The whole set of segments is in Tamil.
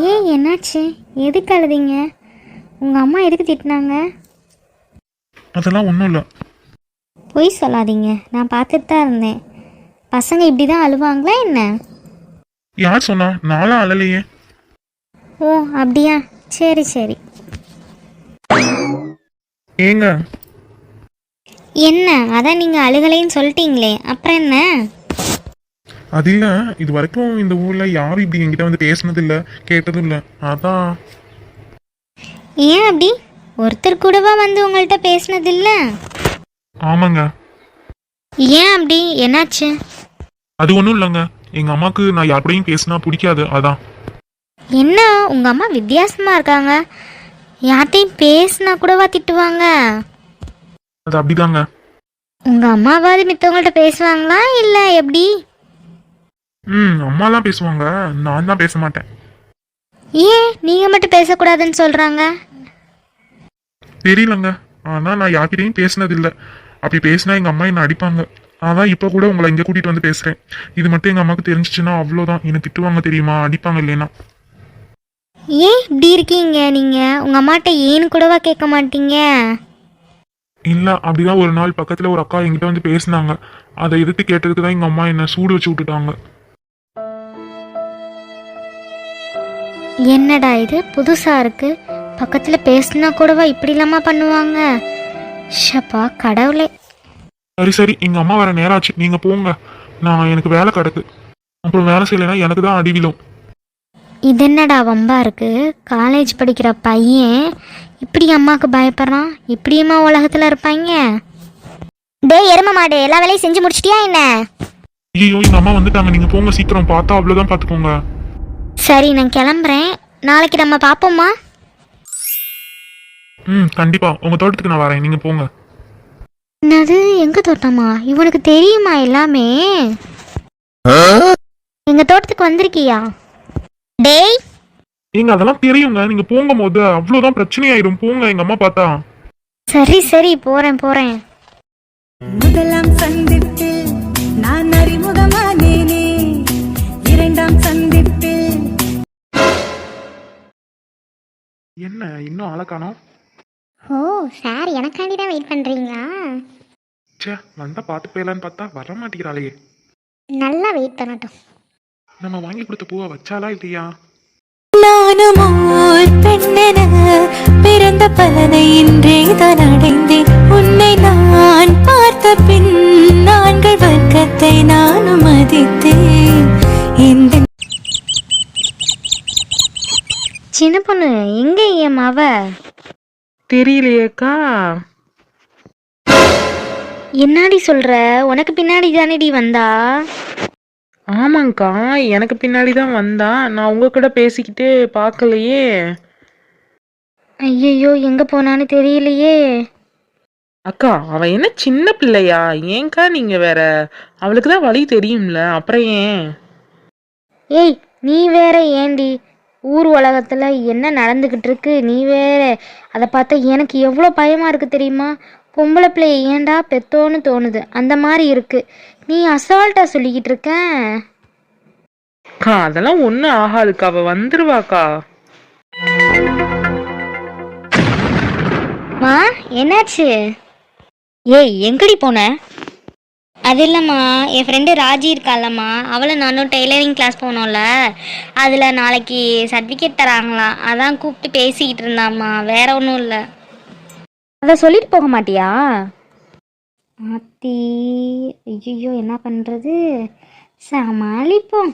ஏன் என்னாச்சு? எதுக்கு அழுதீங்க? உங்கள் அம்மா எதுக்கு திட்டினாங்க? அதெல்லாம் ஒன்றும் இல்லை. பொய் சொல்லாதீங்க, நான் பார்த்துட்டு தான் இருந்தேன். பசங்க இப்படி தான் அழுவாங்களா என்ன? யார் சொன்னா? நானும் அழலையே. ஓ அப்படியா, சரி சரி. ஏங்க என்ன அதான் நீங்கள் அழுகலைன்னு சொல்லிட்டீங்களே, அப்புறம் என்ன? அது இல்லை, இது வரைக்கும் இந்த ஊரில் யாரும் இப்படி என்கிட்ட வந்து பேசினதில்லை, கேட்டதும் இல்லை. அதான். ஏன் அப்படி? ஒருத்தர் கூடவா வந்து உங்கள்கிட்ட பேசினதில்ல? ஆமாங்க. ஏன் அப்படி, என்னாச்சு? அது ஒன்றும் இல்லைங்க, எங்கள் அம்மாவுக்கு நான் யார் கூடயும் பேசினா பிடிக்காது, அதான். என்ன உங்கள் அம்மா வித்தியாசமாக இருக்காங்க? யார்கிட்டையும் பேசினா கூடவா திட்டுவாங்க? அது அப்படிதாங்க. உங்கள் அம்மாவாவது மித்தவங்கள்ட்ட பேசுவாங்களா இல்லை எப்படி? அம்மாலாம் பேசுவாங்க, நான் தான் பேச மாட்டேன். ஏன் நீங்கள் மட்டும் பேசக்கூடாதுன்னு சொல்கிறாங்க? தெரியலங்க, ஆனால் நான் யார்கிட்டையும் பேசினதில்லை. அப்படி பேசினா எங்கள் அம்மா என்னை அடிப்பாங்க. அதான் இப்போ கூட உங்களை இங்கே கூட்டிகிட்டு வந்து பேசுகிறேன். இது மட்டும் எங்கள் அம்மாவுக்கு தெரிஞ்சிச்சுன்னா அவ்வளோதான், என்னை திட்டுவாங்க தெரியுமா, அடிப்பாங்க இல்லைன்னா. ஏன் இப்படி இருக்கீங்க நீங்கள்? உங்கள் அம்மாட்ட ஏன்னு கூடவா கேட்க மாட்டீங்க? இல்லை, அப்படிதான் ஒரு நாள் பக்கத்தில் ஒரு அக்கா என்கிட்ட வந்து பேசினாங்க. அதை எதிர்த்து கேட்டதுக்கு தான் எங்கள் அம்மா என்னை சூடு வச்சு விட்டுட்டாங்க. என்னடா இது புதுசாக இருக்குது, பக்கத்தில் பேசினா கூடவா இப்படி இல்லாமல் பண்ணுவாங்க? ஷப்பா கடவுளே. சரி சரி, எங்கள் அம்மா வர நேரம் ஆச்சு, நீங்கள் போங்க. எனக்கு வேலை கிடக்கு. அப்புறம் வேலை செய்யலைன்னா எனக்கு தான் அடிவிலும். இது என்னடா வம்பா இருக்கு? காலேஜ் படிக்கிற பையன் இப்படி அம்மாவுக்கு பயப்படுறான். இப்படியுமா உலகத்தில் இருப்பாங்க? டேய் எரும மாடு, எல்லா வேலையும் செஞ்சு முடிச்சிட்டியா என்ன? ஐயோ, எங்கள் அம்மா வந்துட்டாங்க, நீங்கள் போங்க சீக்கிரம். பார்த்தா அவ்வளோதான், பார்த்துக்கோங்க. சரி நான் கிளம்புறேன், நாளைக்கு நம்ம பார்ப்போம்மா. கண்டிப்பா உங்கள் தோட்டத்துக்கு நான் வரேன், நீங்கள் போங்க. என்னது எங்க தோட்டமா? இவனுக்கு தெரியுமா எல்லாமே? எங்க தோட்டத்துக்கு வந்திருக்கியா? டேய் நீங்க அதெல்லாம் தெரியுங்க, நீங்க போங்க. போது அவ்வளவுதான் பிரச்சனையாயிரும், போங்க. எங்க அம்மா பார்த்தா. சரி சரி போறேன் போறேன். முதலாம் சந்திப்பு நான் அறிமுகமானேனே, இரண்டாம் சந்திப்பு. என்ன இன்னும் ஆளை காணோம்? ஓ சார், எனக்காண்டி தான் வெயிட் பண்றீங்களா? சே, வந்தா பார்த்து போயலான்னு பார்த்தா வர மாட்டேங்கிறாளே. நல்லா வெயிட் பண்ணட்டும். நம்ம வாங்கி கொடுத்த பூவை வச்சாலா இல்லையா? நானும் ஓர் பெண்ணென பிறந்த பலனை இன்றே தான் அடைந்தேன். உன்னை நான் பார்த்த பின் நான்கள் வர்க்கத்தை நானும் மதித்தேன். இந்த சின்ன பொண்ணு எங்க என் அவ? தெரியலையேக்கா. என்னடி சொல்ற? உனக்கு பின்னாடி தானடி வந்தா? ஆமாங்க்கா, எனக்கு பின்னாடி தான் வந்தா. நான் உங்க கூட பேசிக்கிட்டே பார்க்கலையே. ஐயோ எங்க போனான்னு தெரியலையே. அக்கா, அவ என்ன சின்ன பிள்ளையா? ஏன்க்கா நீங்க வேற? அவளுக்கு தான் வழி தெரியும்ல, அப்புறம் ஏன்? ஏய் நீ வேற ஏண்டி? ஊர் உலகத்துல என்ன நடந்துகிட்டு இருக்கு, நீ வேற அதை பார்த்தா எனக்கு எவ்வளோ பயமா இருக்கு தெரியுமா? பொம்பளை பிள்ளைய ஏன்டா பெத்தோன்னு தோணுது, அந்த மாதிரி இருக்கு. நீ அசால்ட்டா சொல்லிக்கிட்டு இருக்க. அக்கா அதெல்லாம் ஒன்றும் ஆகாதுக்கா, அவ வந்துருவாக்கா. மா என்னாச்சு? ஏய் எங்கடி போன? அது இல்லைம்மா, என் ஃப்ரெண்டு ராஜி இருக்காளம்மா, அவளை நானும் டெய்லரிங் கிளாஸ் போனோம்ல, அதில் நாளைக்கு சர்டிஃபிகேட் தராங்களாம், அதான் கூப்பிட்டு பேசிக்கிட்டு இருந்தாம்மா, வேற ஒன்றும் இல்லை. அதை சொல்லிட்டு போக மாட்டியா? ஆத்தி, ஐயோ என்ன பண்ணுறது, சமாளிப்போம்.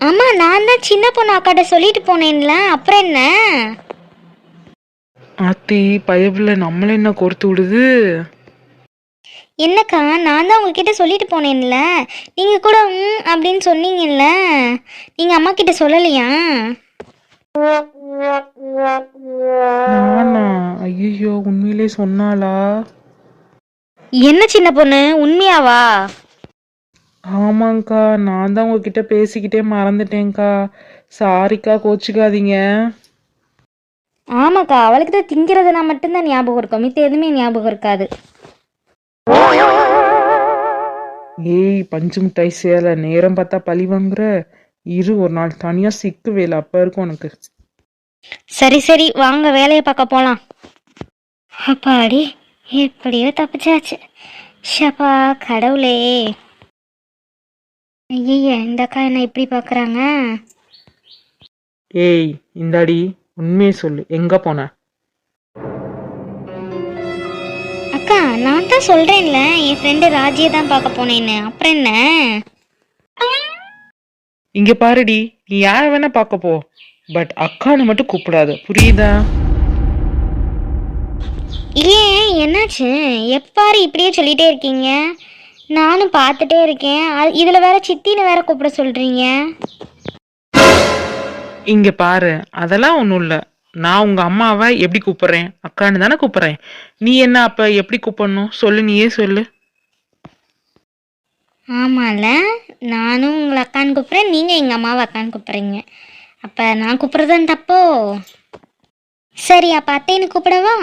ஆமாம் நான் தான் சின்ன பொண்ணு அக்காட்ட சொல்லிட்டு போனேன்ல, அப்புறம் என்ன? ஆத்தி பயப்புல நம்மள என்ன கோர்த்து விடுது? என்னக்கா, நான் தான் உங்ககிட்ட சொல்லிட்டு போனேன்ல, நீங்கள் கூட அப்படின்னு சொன்னீங்கல்ல, நீங்கள் அம்மா கிட்ட சொல்லலையா? நானா? ஐயோ, உண்மையிலே சொன்னாளா? என்ன சின்ன பொண்ணு, உண்மையாவா? ஆமாங்க்கா, நான் தான் உங்ககிட்ட பேசிக்கிட்டே மறந்துட்டேன்க்கா. சாரிக்கா, கோச்சிக்காதீங்க. ஆமாக்கா, அவளுக்கு தான் திங்கிறதுனா மட்டும்தான் ஞாபகம் இருக்கும், மித்த எதுவுமே ஞாபகம் இருக்காது. ஏய் பஞ்சு மிட்டாய் சேலை நேரம் பார்த்தா பழி வாங்குற. இரு ஒரு நாள் தனியா சிக்கு வேலை அப்ப இருக்கும் உனக்கு. சரி சரி வாங்க வேலையை பார்க்க போகலாம். அப்பாடி எப்படியோ தப்பிச்சாச்சு. ஷப்பா கடவுளே. ஐய இந்த அக்கா என்ன இப்படி பார்க்குறாங்க? ஏய் இந்தாடி உண்மையை சொல்லு, எங்க போன? அக்கா நான் தான் சொல்கிறேன்ல என் ஃப்ரெண்டு ராஜியை தான் பார்க்க போனேன்னு. அப்புறம் என்ன? இங்க பாருடி, நீ யார வேணா பார்க்க போ, பட் அக்கான்னு மட்டும் கூப்பிடாத, புரியுதா? ஏன் என்னாச்சு? எப்பாரு இப்படியே சொல்லிட்டே இருக்கீங்க. நானும் பார்த்துட்டே இருக்கேன். இதில் வேற சித்தின்னு வேற கூப்பிட சொல்கிறீங்க. இங்க பாரு, அதெல்லாம் ஒண்ணும் இல்ல. நான் உங்க அம்மாவை எப்படி கூப்பிடுறேன்? அக்கான்னு தானே கூப்பிடுறேன். நீ என்ன அப்ப எப்படி கூப்பிடணும் சொல்லு, நீயே சொல்லு. ஆமாம்ல, நானும் உங்களை அக்கான்னு கூப்பிட்றேன், நீங்கள் எங்கள் அம்மாவை அக்கான்னு கூப்பிட்றீங்க. அப்போ நான் கூப்பிட்றதுதான் தப்போ? சரி அப்போ அத்தைன்னு கூப்பிடவா?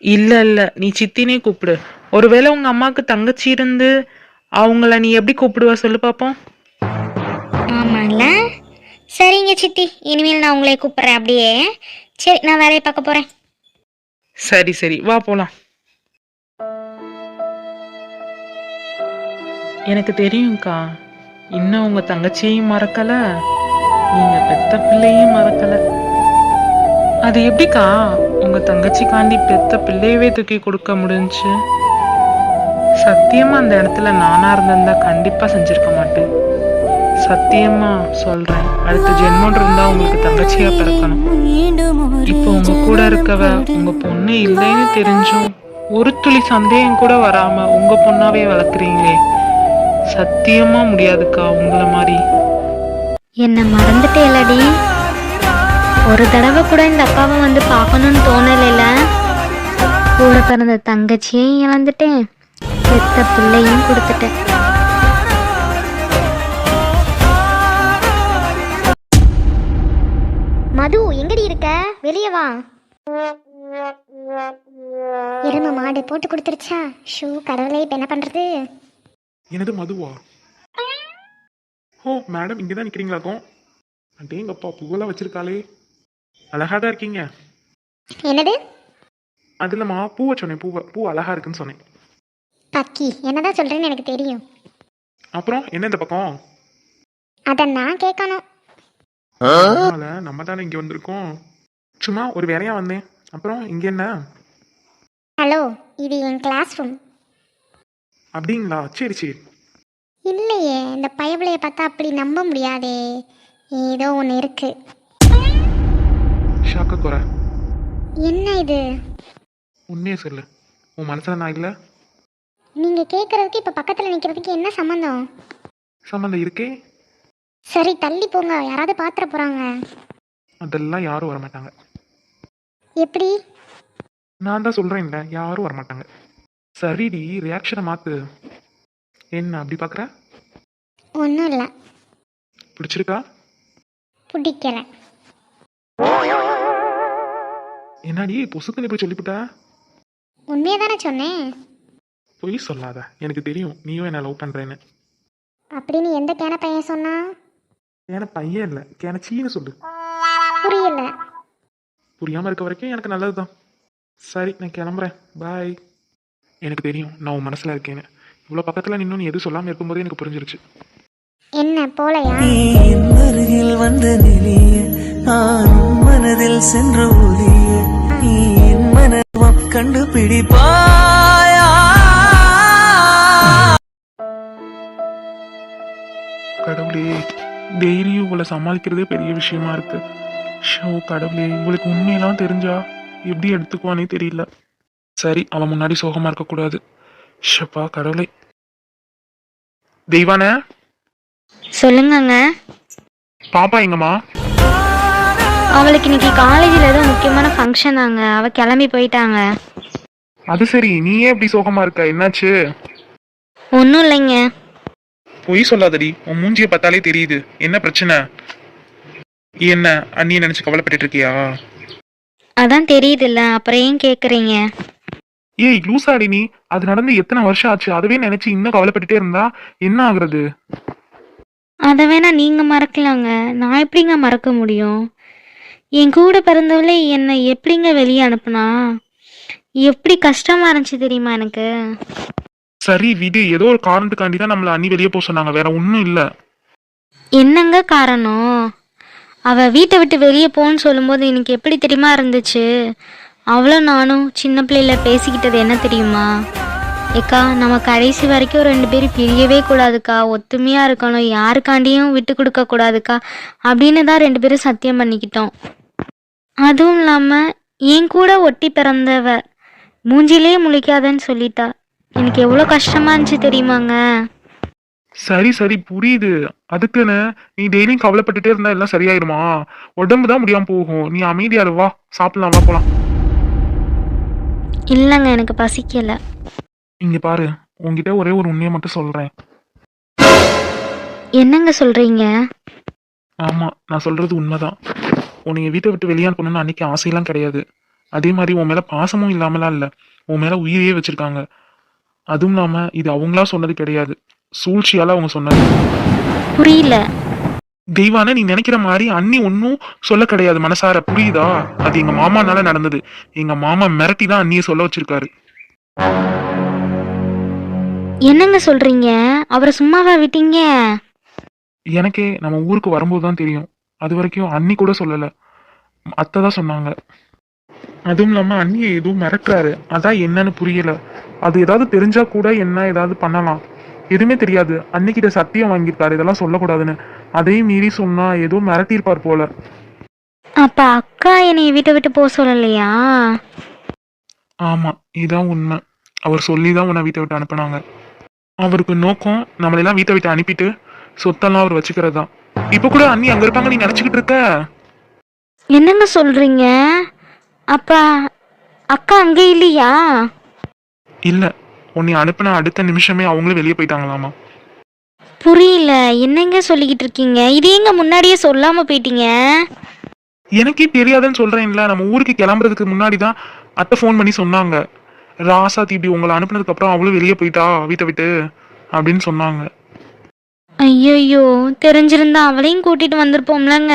இல்ல இல்ல, நீ சித்தினே கூப்பிடு. ஒருவேளை உங்க அம்மாவுக்கு தங்கச்சி இருந்து அவங்கள நீ எப்படி கூப்பிடுவ சொல்லு பாப்போம். ஆமாம்ல, சரிங்க சித்தி, இனிமேல் நான் உங்களை கூப்பிட்றேன் அப்படியே. சரி நான் வேலையை பார்க்க போகிறேன். சரி சரி வா போலாம். எனக்கு தெரியும்க்கா, இன்னும் உங்க தங்கச்சியையும் மறக்கல, நீங்க பெத்த பிள்ளையும் மறக்கல. அது எப்படிக்கா உங்க தங்கச்சிக்காண்டி பெத்த பிள்ளையவே தூக்கி கொடுக்க முடிஞ்சுச்சு? சத்தியமா அந்த இடத்துல நானா இருந்திருந்தா கண்டிப்பா செஞ்சிருக்க மாட்டேன். சத்தியமா சொல்றேன், அடுத்த ஜென்மம் இருந்தா உங்களுக்கு தங்கச்சியா பிறக்கணும். இப்போ உங்க கூட இருக்கவ உங்க பொண்ணு இல்லைன்னு தெரிஞ்சும் ஒரு துளி சந்தேகம் கூட வராம உங்க பொண்ணாவே வளர்க்குறீங்களே, சத்தியமா முடியாதுக்கா உங்களை மாதிரி. என்னை மறந்துட்டேலடி. ஒரு தடவை கூட இந்த அக்காவை வந்து பார்க்கணும்னு தோணலைல. கூட பிறந்த தங்கச்சியையும் இழந்துட்டேன், பெத்த பிள்ளையும் கொடுத்துட்டேன். மது எங்கடி இருக்க? வெளியே வா. எருமை மாடு போட்டு கொடுத்துருச்சா? ஷூ கடவுளே, இப்போ என்ன பண்றது? என்னது மதுவா? ஓ மேடம் இங்கே தான் நிற்கிறீங்களாக்கும். அடேங்கப்பா பூவெல்லாம் வச்சிருக்காளே, அழகா தான் இருக்கீங்க. என்னது? அது இல்லைம்மா, பூவை சொன்னேன். பூ அழகா இருக்குன்னு சொன்னேன். பக்கி என்னதான் சொல்றேன்னு எனக்கு தெரியும். அப்புறம் என்ன இந்த பக்கம்? அதை நான் கேட்கணும். அதனால நம்ம தானே இங்கே வந்திருக்கோம். சும்மா ஒரு வேலையா வந்தேன். அப்புறம் இங்கே என்ன? ஹலோ, இது என் கிளாஸ் ரூம். அப்படிங்களா? சரி சரி. இல்லையே, இந்த பயபிளைய பார்த்தா அப்படி நம்ப முடியாதே. ஏதோ ஒன்று இருக்கு. ஷாக்க குறை. என்ன இது? உண்மையே சொல்லு, உன் மனசுல நான் இல்லை. நீங்க கேட்கறதுக்கு இப்ப பக்கத்துல நிக்கிறதுக்கு என்ன சம்பந்தம்? சம்மந்தம் இருக்கே. சரி தள்ளி போங்க, யாராவது பாத்திர போறாங்க. அதெல்லாம் யாரும் வரமாட்டாங்க. எப்படி? நான் தான் சொல்றேன்ல, யாரும் வரமாட்டாங்க. சரிடி, ரியாக்ஷனை மாத்து. என்ன அப்படி பார்க்குற? ஒன்றும் இல்லை. பிடிச்சிருக்கா? பிடிக்கல. என்னடி பொசுக்குன்னு இப்படி சொல்லிவிட்ட? உண்மையை தானே சொன்னேன். பொய் சொல்லாத, எனக்கு தெரியும் நீயும் என்ன லவ் பண்றேன்னு. அப்படின்னு எந்த கேன பையன் சொன்னா? கேன பையன் இல்லை, கேன சீன்னு சொல்லு. புரியல. புரியாம இருக்க வரைக்கும் எனக்கு நல்லதுதான். சரி நான் கிளம்புறேன், பாய். எனக்கு தெரியும் நான் உன் மனசுல இருக்கேன்னு. இவ்வளோ பக்கத்துல நின்று நீ எதுவும் சொல்லாம இருக்கும்போதே எனக்கு புரிஞ்சிருச்சு. என்ன போலையா? அருகில் வந்து நெளிய நானும் மனதில் சென்று ஒளிய நீ என் மனம் கண்டுபிடிப்பாயா? கடவுளே, டெய்லியும் இவளை சமாளிக்கிறதே பெரிய விஷயமா இருக்கு. ஷோ கடவுளே, இவளுக்கு உண்மையெல்லாம் தெரிஞ்சா எப்படி எடுத்துக்குவானே தெரியல. சரி அவன் முன்னாடி சோகமா இருக்கக்கூடாது. ஷப்பா கடவுளே. தெய்வான சொல்லுங்கங்க. பாப்பா எங்கம்மா? அவளுக்கு இன்னைக்கு காலேஜில் ஏதோ முக்கியமான ஃபங்க்ஷன் தாங்க, அவள் கிளம்பி போயிட்டாங்க. அது சரி, நீ ஏன் இப்படி சோகமா இருக்க? என்னாச்சு? ஒன்றும் இல்லைங்க. பொய் சொல்லாதடி, உன் மூஞ்சியை பார்த்தாலே தெரியுது. என்ன பிரச்சனை? என்ன அண்ணியை நினைச்சு கவலைப்பட்டு இருக்கியா? அதான் தெரியுதுல்ல, அப்புறம் ஏன் கேட்குறீங்க? ஏய் லூசாடி நீ, அது நடந்து எத்தனை வருஷம் ஆச்சு, அதுவே நினைச்சு இன்னும் கவலைப்பட்டுட்டே இருந்தா என்ன ஆகுறது? அதை வேணா நீங்க மறக்கலாங்க, நான் எப்படிங்க மறக்க முடியும்? என் கூட பிறந்தவளே என்னை எப்படிங்க வெளியே அனுப்புனா? எப்படி கஷ்டமா இருந்துச்சு தெரியுமா எனக்கு? சரி விடு, ஏதோ ஒரு காரணத்துக்காண்டி தான் நம்மள அண்ணி வெளியே போக சொன்னாங்க, வேற ஒன்றும் இல்ல. என்னங்க காரணம்? அவ வீட்டை விட்டு வெளியே போன்னு சொல்லும்போது எனக்கு எப்படி தெரியுமா இருந்துச்சு? அவ்வளோ நானும் சின்ன பிள்ளையில பேசிக்கிட்டது என்ன தெரியுமா? ஏக்கா, நம்ம கடைசி வரைக்கும் 2 பேரும் பிரியவே கூடாதுக்கா, ஒத்துமையா இருக்கணும், யாருக்காண்டியும் விட்டு கொடுக்க கூடாதுக்கா அப்படின்னு தான் 2 பேரும் சத்தியம் பண்ணிக்கிட்டோம். அதுவும் இல்லாம என் கூட ஒட்டி பிறந்தவ மூஞ்சிலே முழிக்காதன்னு சொல்லிட்டா. எனக்கு எவ்வளோ கஷ்டமா இருந்துச்சு தெரியுமாங்க? சரி சரி புரியுது. அதுக்குன்னு நீ டெய்லியும் கவலைப்பட்டுட்டே இருந்தா எல்லாம் சரியாயிருமா? உடம்பு தான் முடியாம போகும். நீ அமைதியா இரு, வா சாப்பிடலாம், வா போலாம். இல்லைங்க, எனக்கு பசிக்கல. இங்க பாரு, உன்கிட்ட ஒரே ஒரு உண்மையை மட்டும் சொல்றேன். என்னங்க சொல்றீங்க? ஆமா, நான் சொல்றது உண்மைதான். உன்னைய வீட்டை விட்டு வெளியே அனுப்பணும்னு அன்னைக்கு ஆசையெல்லாம் கிடையாது. அதே மாதிரி உன் மேல பாசமும் இல்லாமலாம் இல்ல, உன் மேல உயிரையே வச்சிருக்காங்க. அதுவும் இல்லாம இது அவங்களா சொன்னது கிடையாது, சூழ்ச்சியால அவங்க சொன்னது. புரியல. தெய்வான, நீ நினைக்கிற மாதிரி அண்ணி ஒன்னும் சொல்ல கிடையாது மனசார, புரியுதா? அது எங்க மாமானால நடந்தது. எங்க மாமா மிரட்டி தான் அண்ணிய சொல்ல வச்சிருக்காரு. என்னங்க சொல்றீங்க? அவரை சும்மாவா விட்டீங்க? எனக்கே நம்ம ஊருக்கு வரும்போது தான் தெரியும். அது வரைக்கும் அண்ணி கூட சொல்லல, அத்தை தான் சொன்னாங்க. அதுவும் இல்லாம அண்ணியை எதுவும் மிரட்டுறாரு, அதான் என்னன்னு புரியல. அது ஏதாவது தெரிஞ்சா கூட என்ன ஏதாவது பண்ணலாம், எதுவுமே தெரியாது. அன்னிக்கிட்ட சத்தியம் வாங்கியிருக்காரு இதெல்லாம் சொல்லக்கூடாதுன்னு, அதையும் மீறி சொன்னா ஏதோ மிரட்டியிருப்பார் போல. அப்ப அக்கா என்னை வீட்டை விட்டு போக சொல்லலையா? ஆமா, இதான் உண்மை. அவர் சொல்லிதான் உன்னை வீட்டை விட்டு அனுப்புனாங்க. அவருக்கு நோக்கம் நம்மளெல்லாம் வீட்டை விட்டு அனுப்பிட்டு சொத்தெல்லாம் அவர் வச்சுக்கிறது தான். இப்ப கூட அண்ணி அங்க இருப்பாங்க நீ நினைச்சுக்கிட்டு இருக்க? என்னங்க சொல்றீங்க? அப்ப அக்கா அங்க இல்லையா? இல்ல, உன்னை அனுப்பின அடுத்த நிமிஷமே அவங்களும் வெளியே போயிட்டாங்களாமா. புரியல, என்னங்க சொல்லிக்கிட்டு இருக்கீங்க? இது எங்க முன்னாடியே சொல்லாம போயிட்டீங்க? எனக்கே தெரியாதுன்னு சொல்றேன்ல, நம்ம ஊருக்கு கிளம்புறதுக்கு முன்னாடி தான் அத்தை ஃபோன் பண்ணி சொன்னாங்க. ராசாத்தி இப்படி உங்களை அனுப்புனதுக்கு அப்புறம் அவளும் வெளியே போயிட்டா வீட்டை விட்டு அப்படின்னு சொன்னாங்க. ஐயோ, தெரிஞ்சிருந்தா அவளையும் கூட்டிட்டு வந்திருப்போம்லங்க.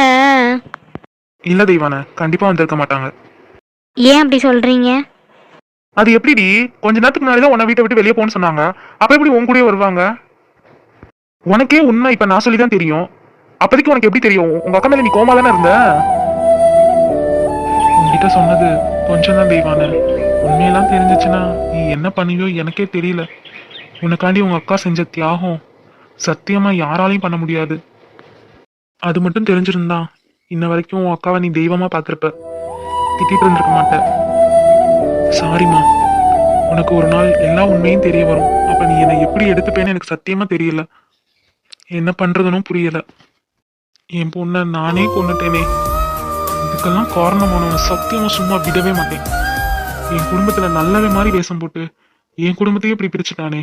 இல்ல தெய்வான, கண்டிப்பா வந்திருக்க மாட்டாங்க. ஏன் அப்படி சொல்றீங்க? அது எப்படிடி, கொஞ்ச நேரத்துக்கு முன்னாடி தான் உன்னை வீட்டை விட்டு வெளியே போன்னு சொன்னாங்க, அப்ப எப்படி உன் கூடயே வருவாங்க? உனக்கே உண்மை இப்ப நான் சொல்லி தான் தெரியும், அப்போதைக்கு உனக்கு எப்படி தெரியும்? உங்க அக்கா மேல நீ கோமா தானே இருந்த. உன்கிட்ட சொன்னது கொஞ்சம் தான் தெய்வான, உண்மையெல்லாம் தெரிஞ்சிச்சுன்னா நீ என்ன பண்ணியோ எனக்கே தெரியல. உனக்காண்டி உங்க அக்கா செஞ்ச தியாகம் சத்தியமா யாராலையும் பண்ண முடியாது. அது மட்டும் தெரிஞ்சிருந்தா இன்ன வரைக்கும் உன் அக்காவை நீ தெய்வமா பார்த்திருப்ப, திட்டிட்டு இருந்திருக்க மாட்ட. சாரிம்மா, உனக்கு ஒரு நாள் எல்லா உண்மையும் தெரிய வரும், அப்ப நீ என்னை எப்படி எடுத்துப்பேன்னு எனக்கு சத்தியமா தெரியல. என்ன பண்றதுன்னு புரியல. என் பொண்ணை நானே கொன்னுட்டேனே, இதுக்கெல்லாம் காரணமானவனை சத்தியமா சும்மா விடவே மாட்டேன். என் குடும்பத்துல நல்லவே மாதிரி வேஷம் போட்டு என் குடும்பத்தையே இப்படி பிரிச்சுட்டானே.